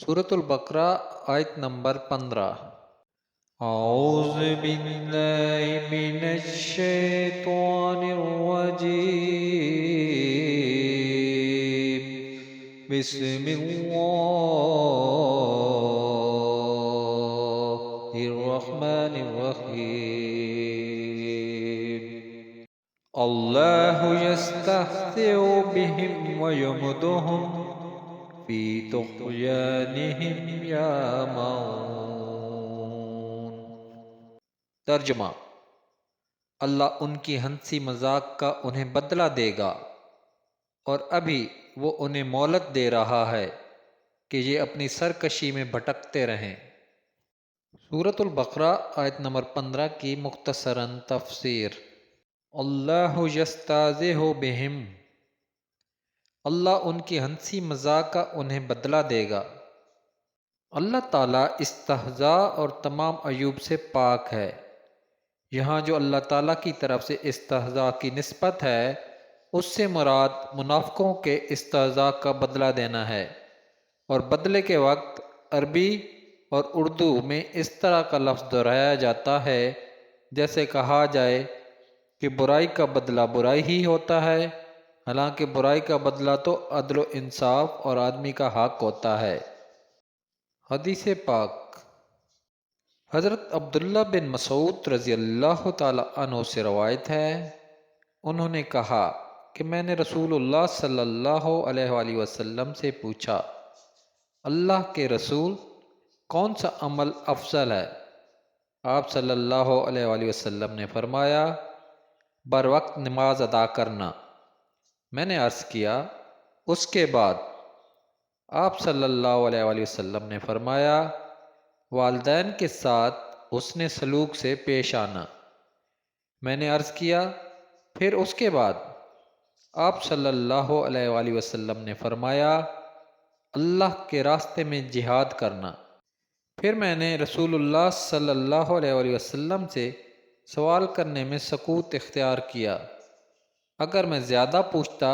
سورة البقرہ آیت نمبر 15۔ اعوذ باللہ من الشیطان الرجیم، بسم اللہ الرحمن الرحیم۔ اللہ یستہزئ بہم ویمدہم فی طغیانہم یعمہون۔ ترجمہ: اللہ ان کی ہنسی مذاق کا انہیں بدلہ دے گا، اور ابھی وہ انہیں مہلت دے رہا ہے کہ یہ اپنی سرکشی میں بھٹکتے رہیں۔ سورۃ البقرہ آیت نمبر 15 کی مختصراً تفسیر۔ اللہ یستہزئ بہم، اللہ ان کی ہنسی مذاق کا انہیں بدلہ دے گا۔ اللہ تعالیٰ استہزاء اور تمام عیوب سے پاک ہے۔ یہاں جو اللہ تعالیٰ کی طرف سے استہزاء کی نسبت ہے، اس سے مراد منافقوں کے استہزاء کا بدلہ دینا ہے، اور بدلے کے وقت عربی اور اردو میں اس طرح کا لفظ دہرایا جاتا ہے جیسے کہا جائے کہ برائی کا بدلہ برائی ہی ہوتا ہے، حالانکہ برائی کا بدلہ تو عدل و انصاف اور آدمی کا حق ہوتا ہے۔ حدیث پاک۔ حضرت عبداللہ بن مسعود رضی اللہ تعالی عنہ سے روایت ہے، انہوں نے کہا کہ میں نے رسول اللہ صلی اللہ علیہ وآلہ وسلم سے پوچھا، اللہ کے رسول، کون سا عمل افضل ہے؟ آپ صلی اللہ علیہ وآلہ وسلم نے فرمایا، بر وقت نماز ادا کرنا۔ میں نے عرض کیا، اس کے بعد؟ آپ صلی اللہ علیہ وآلہ وسلم نے فرمایا، والدین کے ساتھ حسن سلوک سے پیش آنا۔ میں نے عرض کیا، پھر اس کے بعد؟ آپ صلی اللہ علیہ وآلہ وسلم نے فرمایا، اللہ کے راستے میں جہاد کرنا۔ پھر میں نے رسول اللہ صلی اللہ علیہ وآلہ وسلم سے سوال کرنے میں سکوت اختیار کیا۔ اگر میں زیادہ پوچھتا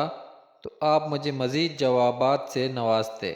تو آپ مجھے مزید جوابات سے نوازتے۔